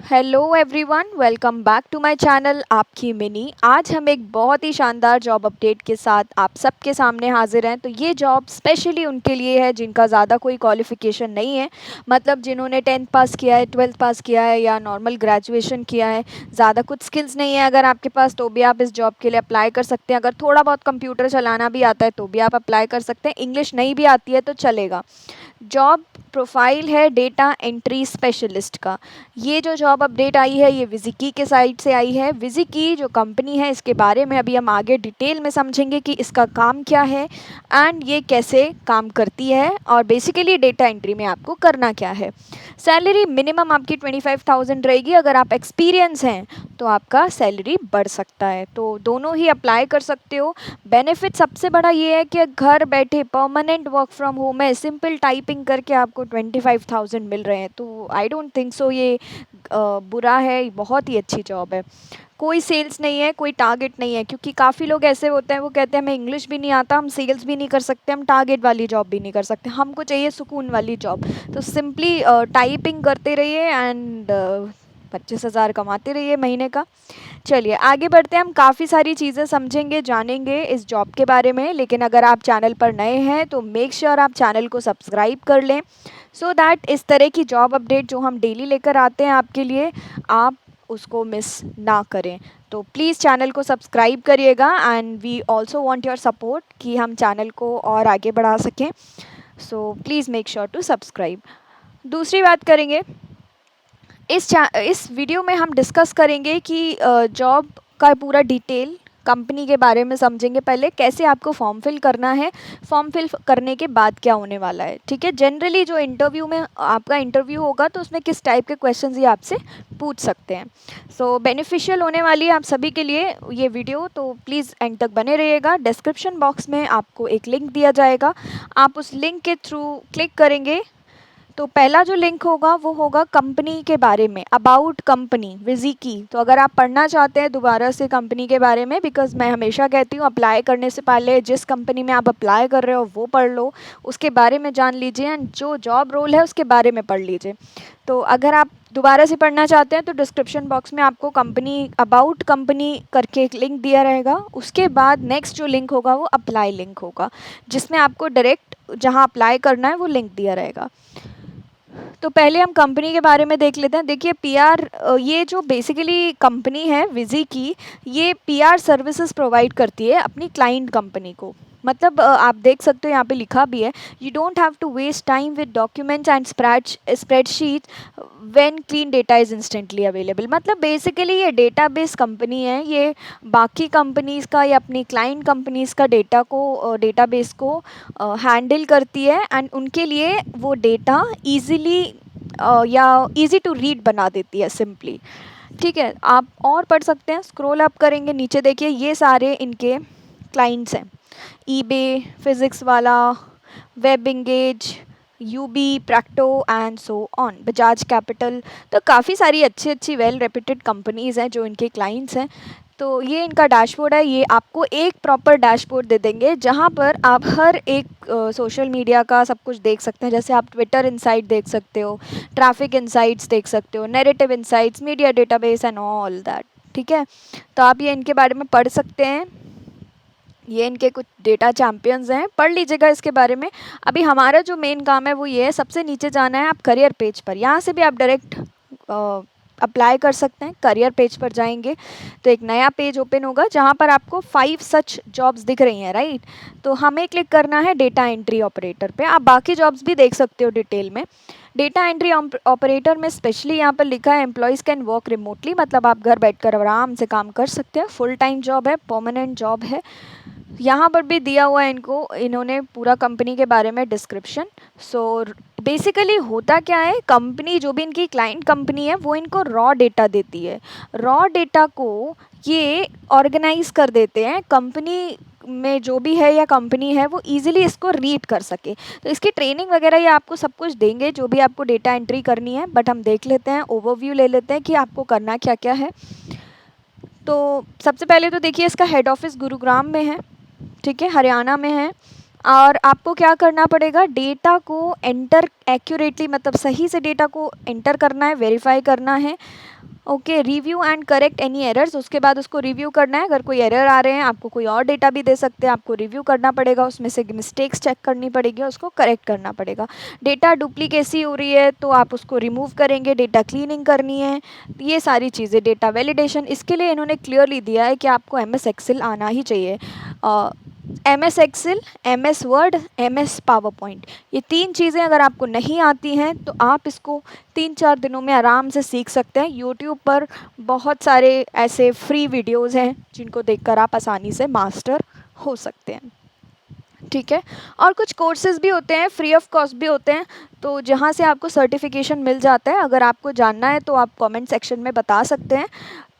Hello everyone, welcome back to my channel आपकी मिनी। आज हम एक बहुत ही शानदार जॉब अपडेट के साथ आप सबके सामने हाजिर हैं। तो ये जॉब स्पेशली उनके लिए है जिनका ज़्यादा कोई क्वालिफ़िकेशन नहीं है, मतलब जिन्होंने 10th पास किया है, 12th पास किया है या नॉर्मल ग्रेजुएशन किया है। ज़्यादा कुछ स्किल्स नहीं है अगर आपके पास, तो भी आप इस जॉब के लिए अप्लाई कर सकते हैं। अगर थोड़ा बहुत कंप्यूटर चलाना भी आता है तो भी आप अप्लाई कर सकते हैं। इंग्लिश नहीं भी आती है तो चलेगा। जॉब प्रोफाइल है डेटा एंट्री स्पेशलिस्ट का। ये जो जॉब अपडेट आई है ये विजिकी के साइट से आई है। विजिकी जो कंपनी है इसके बारे में अभी हम आगे डिटेल में समझेंगे कि इसका काम क्या है एंड ये कैसे काम करती है और बेसिकली डेटा एंट्री में आपको करना क्या है। सैलरी मिनिमम आपकी 25,000 रहेगी। अगर आप एक्सपीरियंस हैं तो आपका सैलरी बढ़ सकता है, तो दोनों ही अप्लाई कर सकते हो। बेनिफिट सबसे बड़ा ये है कि घर बैठे परमानेंट वर्क फ्रॉम होम है, सिंपल टाइपिंग करके आपको 25,000 मिल रहे हैं। तो आई डोंट थिंक सो ये बुरा है, बहुत ही अच्छी जॉब है। कोई सेल्स नहीं है, कोई टारगेट नहीं है, क्योंकि काफ़ी लोग ऐसे होते हैं वो कहते हैं हमें इंग्लिश भी नहीं आता, हम सेल्स भी नहीं कर सकते, हम टारगेट वाली जॉब भी नहीं कर सकते, हमको चाहिए सुकून वाली जॉब। तो सिंपली टाइपिंग करते रहिए एंड 25,000 कमाते रहिए महीने का। चलिए आगे बढ़ते हैं, हम काफ़ी सारी चीज़ें समझेंगे जानेंगे इस जॉब के बारे में। लेकिन अगर आप चैनल पर नए हैं तो मेक श्योर आप चैनल को सब्सक्राइब कर लें, सो दैट इस तरह की जॉब अपडेट जो हम डेली लेकर आते हैं आपके लिए, आप उसको मिस ना करें। तो प्लीज़ चैनल को सब्सक्राइब करिएगा and we also want your support कि हम चैनल को और आगे बढ़ा सकें। So please make sure to subscribe. दूसरी बात करेंगे, इस वीडियो में हम डिस्कस करेंगे कि जॉब का पूरा डिटेल, कंपनी के बारे में समझेंगे। पहले कैसे आपको फॉर्म फिल करना है, फॉर्म फिल करने के बाद क्या होने वाला है, ठीक है। जनरली जो इंटरव्यू में आपका इंटरव्यू होगा तो उसमें किस टाइप के क्वेश्चंस ये आपसे पूछ सकते हैं। सो बेनिफिशियल होने वाली है आप सभी के लिए ये वीडियो, तो प्लीज़ एंड तक बने रहिएगा। डिस्क्रिप्शन बॉक्स में आपको एक लिंक दिया जाएगा, आप उस लिंक के थ्रू क्लिक करेंगे तो पहला जो लिंक होगा वो होगा कंपनी के बारे में, अबाउट कंपनी विजिकी। तो अगर आप पढ़ना चाहते हैं दोबारा से कंपनी के बारे में, बिकॉज मैं हमेशा कहती हूँ अप्लाई करने से पहले जिस कंपनी में आप अप्लाई कर रहे हो वो पढ़ लो, उसके बारे में जान लीजिए एंड जो जॉब रोल है उसके बारे में पढ़ लीजिए। तो अगर आप दोबारा से पढ़ना चाहते हैं तो डिस्क्रिप्शन बॉक्स में आपको कंपनी, अबाउट कंपनी करके एक लिंक दिया रहेगा। उसके बाद नेक्स्ट जो लिंक होगा वो अप्लाई लिंक होगा, जिसमें आपको डायरेक्ट जहाँ अप्लाई करना है वो लिंक दिया रहेगा। तो पहले हम कंपनी के बारे में देख लेते हैं। देखिए पीआर, ये जो बेसिकली कंपनी है विजी की, ये पीआर सर्विसेज प्रोवाइड करती है अपनी क्लाइंट कंपनी को। मतलब आप देख सकते हो यहाँ पे लिखा भी है, you don't have to waste time with documents and spreadsheet when clean data is instantly available. मतलब बेसिकली ये डेटाबेस कंपनी है, ये बाकी कंपनीज़ का या अपनी क्लाइंट कंपनीज़ का डेटा को, डेटाबेस को हैंडल करती है एंड उनके लिए वो डेटा ईज़िली या इजी टू रीड बना देती है सिंपली। ठीक है, आप और पढ़ सकते हैं, स्क्रॉल अप करेंगे नीचे देखिए ये सारे इनके क्लाइंट्स हैं, eBay, Physics Wallah, WebEngage, Yubi, Practo and so on, Bajaj Capital. तो काफ़ी सारी अच्छी अच्छी वेल रेप्यूटेड कंपनीज़ हैं जो इनके क्लाइंट्स हैं। तो ये इनका डैशबोर्ड है, ये आपको एक प्रॉपर डैशबोर्ड दे देंगे जहाँ पर आप हर एक सोशल मीडिया का सब कुछ देख सकते हैं। जैसे आप ट्विटर इनसाइट देख सकते हो, ट्रैफिक इनसाइट्स देख सकते हो, narrative insights, media database and all that. ठीक है, तो आप ये इनके बारे में पढ़ सकते हैं, ये इनके कुछ डेटा चैंपियंस हैं, पढ़ लीजिएगा इसके बारे में। अभी हमारा जो मेन काम है वो ये है, सबसे नीचे जाना है आप करियर पेज पर, यहाँ से भी आप डायरेक्ट अप्लाई कर सकते हैं। करियर पेज पर जाएंगे तो एक नया पेज ओपन होगा जहाँ पर आपको 5 सच जॉब्स दिख रही हैं, राइट। तो हमें क्लिक करना है डेटा एंट्री ऑपरेटर पे। आप बाकी जॉब्स भी देख सकते हो डिटेल में। डेटा एंट्री ऑपरेटर में स्पेशली यहाँ पर लिखा है एम्प्लॉयज़ कैन वर्क रिमोटली, मतलब आप घर बैठकर आराम से काम कर सकते हैं। फुल टाइम जॉब है, परमानेंट जॉब है। यहाँ पर भी दिया हुआ है इनको, इन्होंने पूरा कंपनी के बारे में डिस्क्रिप्शन। सो बेसिकली होता क्या है, कंपनी जो भी इनकी क्लाइंट कंपनी है वो इनको रॉ डेटा देती है। रॉ डेटा को ये ऑर्गेनाइज कर देते हैं, कंपनी में जो भी है या कंपनी है वो इजीली इसको रीड कर सके। तो इसकी ट्रेनिंग वगैरह ये आपको सब कुछ देंगे जो भी आपको डेटा एंट्री करनी है, बट हम देख लेते हैं, ओवरव्यू ले लेते हैं कि आपको करना क्या क्या है। तो सबसे पहले तो देखिए इसका हेड ऑफिस गुरुग्राम में है, ठीक है, हरियाणा में है। और आपको क्या करना पड़ेगा, डेटा को एंटर एक्यूरेटली, मतलब सही से डेटा को एंटर करना है, वेरीफाई करना है। Okay, review and correct any errors, उसके बाद उसको रिव्यू करना है। अगर कोई एरर आ रहे हैं, आपको कोई और डेटा भी दे सकते हैं, आपको रिव्यू करना पड़ेगा, उसमें से मिस्टेक्स चेक करनी पड़ेगी, उसको करेक्ट करना पड़ेगा। डेटा डुप्लीकेसी हो रही है तो आप उसको रिमूव करेंगे, डेटा क्लीनिंग करनी है, ये सारी चीज़ें। डेटा वैलिडेशन, इसके लिए इन्होंने क्लियरली दिया है कि आपको MS एक्सेल आना ही चाहिए। MS Excel, MS Word, MS PowerPoint, ये 3 चीज़ें अगर आपको नहीं आती हैं तो आप इसको 3-4 दिनों में आराम से सीख सकते हैं। यूट्यूब पर बहुत सारे ऐसे फ्री वीडियोज़ हैं जिनको देखकर आप आसानी से मास्टर हो सकते हैं। ठीक है, और कुछ कोर्सेज़ भी होते हैं, फ्री ऑफ कॉस्ट भी होते हैं, तो जहाँ से आपको सर्टिफिकेशन मिल जाता है। अगर आपको जानना है तो आप कमेंट सेक्शन में बता सकते हैं,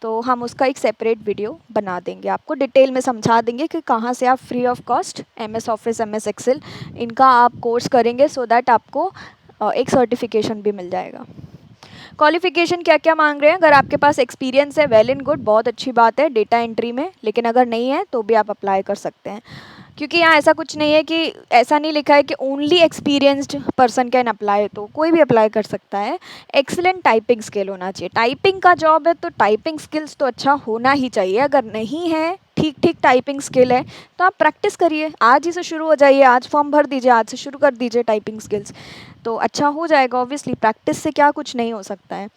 तो हम उसका एक सेपरेट वीडियो बना देंगे, आपको डिटेल में समझा देंगे कि कहाँ से आप free of cost MS Office, MS Excel इनका आप कोर्स करेंगे, सो दैट आपको एक सर्टिफिकेशन भी मिल जाएगा। क्वालिफ़िकेशन क्या क्या मांग रहे हैं? अगर आपके पास एक्सपीरियंस है, वेल एंड गुड, बहुत अच्छी बात है डेटा एंट्री में, लेकिन अगर नहीं है तो भी आप अप्लाई कर सकते हैं, क्योंकि यहाँ ऐसा कुछ नहीं है कि ऐसा नहीं लिखा है कि only experienced person can apply, तो कोई भी अप्लाई कर सकता है। एक्सीलेंट टाइपिंग स्किल होना चाहिए, टाइपिंग का जॉब है तो टाइपिंग स्किल्स तो अच्छा होना ही चाहिए। अगर नहीं है, ठीक ठीक टाइपिंग स्किल है, तो आप प्रैक्टिस करिए, आज ही से शुरू हो जाइए, आज फॉर्म भर दीजिए, आज से शुरू कर दीजिए टाइपिंग स्किल्स, तो अच्छा हो जाएगा। ऑब्वियसली प्रैक्टिस से क्या कुछ नहीं हो सकता है।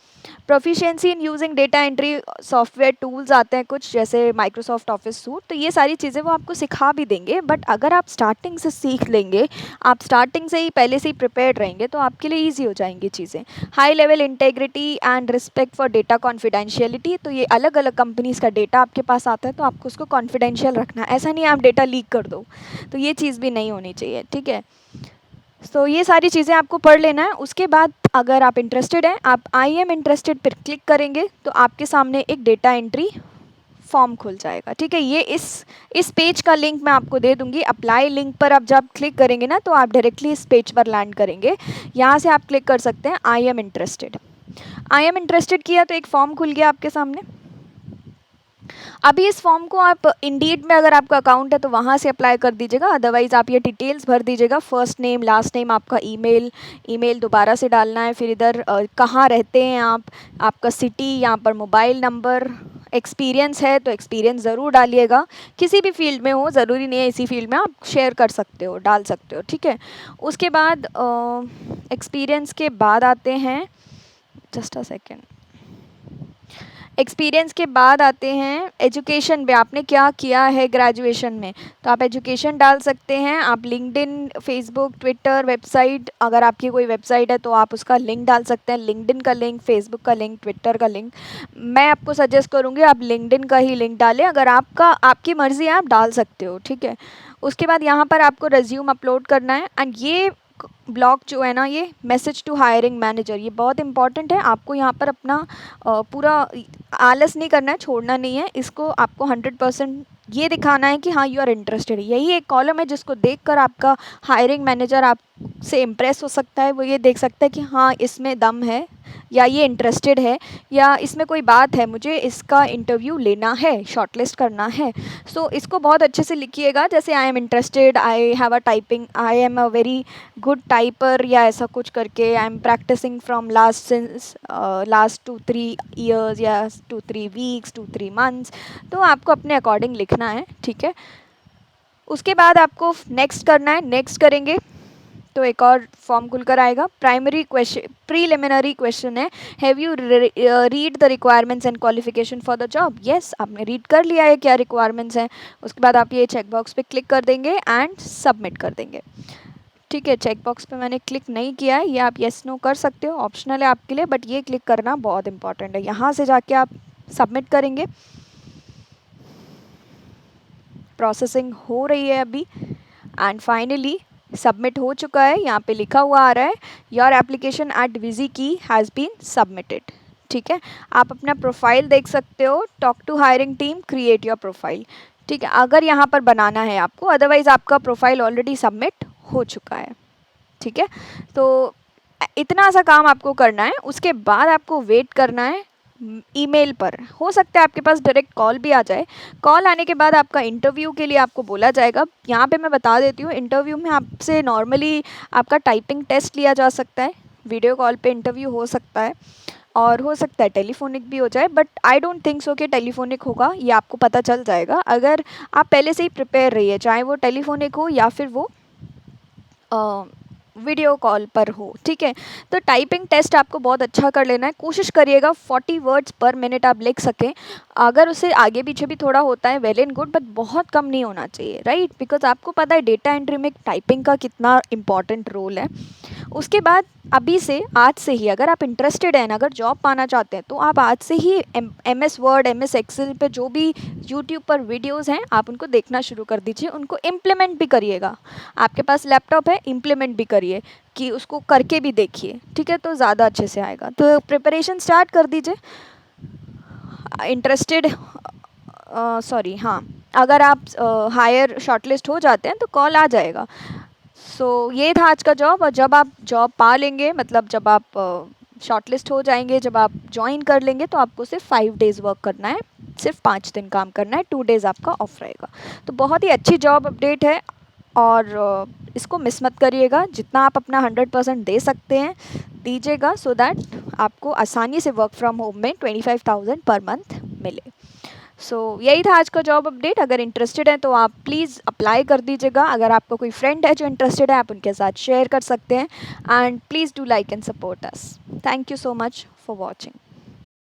Proficiency in using data entry software tools आते हैं कुछ, जैसे माइक्रोसॉफ्ट ऑफिस सूट, तो ये सारी चीज़ें वो आपको सिखा भी देंगे, बट अगर आप स्टार्टिंग से सीख लेंगे, आप स्टार्टिंग से ही पहले से ही प्रिपेयर्ड रहेंगे, तो आपके लिए ईजी हो जाएंगी चीज़ें। High level integrity and respect for data confidentiality, तो ये अलग अलग कंपनीज़ का डेटा आपके पास आता है, तो आपको उसको कॉन्फिडेंशियल रखना है, ऐसा नहीं आप डेटा लीक कर दो, तो ये चीज़ भी नहीं होनी चाहिए। ठीक है, तो ये सारी चीज़ें आपको पढ़ लेना है। उसके बाद अगर आप इंटरेस्टेड हैं, आप आई एम इंटरेस्टेड पर क्लिक करेंगे तो आपके सामने एक डेटा एंट्री फॉर्म खुल जाएगा। ठीक है, ये इस पेज का लिंक मैं आपको दे दूंगी। अप्लाई लिंक पर आप जब क्लिक करेंगे ना, तो आप डायरेक्टली इस पेज पर लैंड करेंगे। यहाँ से आप क्लिक कर सकते हैं आई am interested. I am interested किया तो एक फॉर्म खुल गया आपके सामने। अभी इस फॉर्म को आप इंडीड में, अगर आपका अकाउंट है तो वहाँ से अप्लाई कर दीजिएगा, अदरवाइज़ आप ये डिटेल्स भर दीजिएगा, फर्स्ट नेम, लास्ट नेम, आपका ईमेल दोबारा से डालना है, फिर इधर कहाँ रहते हैं आप, आपका सिटी, यहाँ पर मोबाइल नंबर, एक्सपीरियंस है तो एक्सपीरियंस ज़रूर डालिएगा, किसी भी फील्ड में हो, ज़रूरी नहीं है इसी फील्ड में, आप शेयर कर सकते हो, डाल सकते हो। ठीक है, उसके बाद एक्सपीरियंस के बाद आते हैं, जस्ट अ सेकेंड, एक्सपीरियंस के बाद आते हैं एजुकेशन पे, आपने क्या किया है ग्रेजुएशन में, तो आप एजुकेशन डाल सकते हैं। आप लिंक्डइन, फेसबुक, ट्विटर, वेबसाइट, अगर आपकी कोई वेबसाइट है तो आप उसका लिंक डाल सकते हैं, लिंक्डइन का लिंक, फेसबुक का लिंक, ट्विटर का लिंक। मैं आपको सजेस्ट करूँगी आप लिंक्डइन का ही लिंक डालें, अगर आपकी मर्ज़ी है आप डाल सकते हो। ठीक है, उसके बाद यहाँ पर आपको रेज्यूम अपलोड करना है, एंड ये ब्लॉक जो है ना, ये मैसेज टू हायरिंग मैनेजर, ये बहुत इंपॉर्टेंट है। आपको यहाँ पर अपना पूरा आलस नहीं करना है, छोड़ना नहीं है, इसको आपको 100% ये दिखाना है कि हाँ यू आर इंटरेस्टेड। यही एक कॉलम है जिसको देखकर आपका हायरिंग मैनेजर आपसे इम्प्रेस हो सकता है, वो ये देख सकता है कि हाँ इसमें दम है, या ये इंटरेस्टेड है, या इसमें कोई बात है, मुझे इसका इंटरव्यू लेना है, शॉर्टलिस्ट करना है। सो इसको बहुत अच्छे से लिखिएगा, जैसे I am interested, I have a typing, I am a very good typer, या ऐसा कुछ करके, I am practising from last 2-3 years, या 2-3 वीक्स, 2-3 मंथ्स, तो आपको अपने अकॉर्डिंग लिखना है। ठीक है, उसके बाद आपको नेक्स्ट करना है, नेक्स्ट करेंगे तो एक और फॉर्म खुलकर आएगा। प्राइमरी क्वेश्चन, प्रीलिमिनरी क्वेश्चन है, have you read the requirements and qualification for the job. Yes, आपने रीड कर लिया है क्या रिक्वायरमेंट्स हैं। उसके बाद आप ये चेकबॉक्स पे क्लिक कर देंगे एंड सबमिट कर देंगे। ठीक है, चेकबॉक्स पे मैंने क्लिक नहीं किया है, ये आप येस नो कर सकते हो, ऑप्शनल है आपके लिए, बट ये क्लिक करना बहुत इंपॉर्टेंट है। यहाँ से जाके आप सबमिट करेंगे, प्रोसेसिंग हो रही है अभी, एंड फाइनली सबमिट हो चुका है। यहाँ पे लिखा हुआ आ रहा है योर एप्लीकेशन एट विजी की हैज़ बीन सबमिटेड। ठीक है, आप अपना प्रोफाइल देख सकते हो, talk to hiring team, create your profile. ठीक है, अगर यहाँ पर बनाना है आपको, अदरवाइज़ आपका प्रोफाइल ऑलरेडी सबमिट हो चुका है। ठीक है, तो इतना सा काम आपको करना है, उसके बाद आपको वेट करना है ईमेल पर। हो सकता है आपके पास डायरेक्ट कॉल भी आ जाए, कॉल आने के बाद आपका इंटरव्यू के लिए आपको बोला जाएगा। यहाँ पे मैं बता देती हूँ, इंटरव्यू में आपसे नॉर्मली आपका टाइपिंग टेस्ट लिया जा सकता है, वीडियो कॉल पे इंटरव्यू हो सकता है, और हो सकता है टेलीफोनिक भी हो जाए, but I don't think so कि टेलीफोनिक होगा, ये आपको पता चल जाएगा अगर आप पहले से ही प्रिपेयर रहिए, चाहे वो टेलीफोनिक हो या फिर वो वीडियो कॉल पर हो, ठीक है। तो टाइपिंग टेस्ट आपको बहुत अच्छा कर लेना है, कोशिश करिएगा 40 वर्ड्स पर मिनट आप लिख सकें। अगर उससे आगे पीछे भी थोड़ा होता है वेल एंड गुड, बट बहुत कम नहीं होना चाहिए, राइट, बिकॉज आपको पता है डेटा एंट्री में टाइपिंग का कितना इंपॉर्टेंट रोल है। उसके बाद अभी से आज से ही अगर आप इंटरेस्टेड हैं, अगर जॉब पाना चाहते हैं, तो आप आज से ही M S Word, M S Excel पे जो भी यूट्यूब पर वीडियोस हैं आप उनको देखना शुरू कर दीजिए, उनको इम्प्लीमेंट भी करिएगा। आपके पास लैपटॉप है, इम्प्लीमेंट भी करिए, कि उसको करके भी देखिए, ठीक है, तो ज़्यादा अच्छे से आएगा। तो प्रिपरेशन स्टार्ट कर दीजिए। इंटरेस्टेड, सॉरी, हाँ, अगर आप हायर शॉर्टलिस्ट हो जाते हैं तो कॉल आ जाएगा। सो ये था आज का जॉब। और जब आप जॉब पा लेंगे, मतलब जब आप शॉर्टलिस्ट हो जाएंगे, जब आप ज्वाइन कर लेंगे, तो आपको सिर्फ 5 डेज़ वर्क करना है, सिर्फ 5 दिन काम करना है, 2 डेज़ आपका ऑफ रहेगा। तो बहुत ही अच्छी जॉब अपडेट है, और इसको मिस मत करिएगा। जितना आप अपना 100% दे सकते हैं दीजिएगा, सो दैट आपको आसानी से वर्क फ्रॉम होम में 25,000 पर मंथ मिले। सो यही था आज का जॉब अपडेट। अगर इंटरेस्टेड है तो आप प्लीज़ अप्लाई कर दीजिएगा। अगर आपका कोई फ्रेंड है जो इंटरेस्टेड है, आप उनके साथ शेयर कर सकते हैं। And please do like and support us. Thank you so much for watching.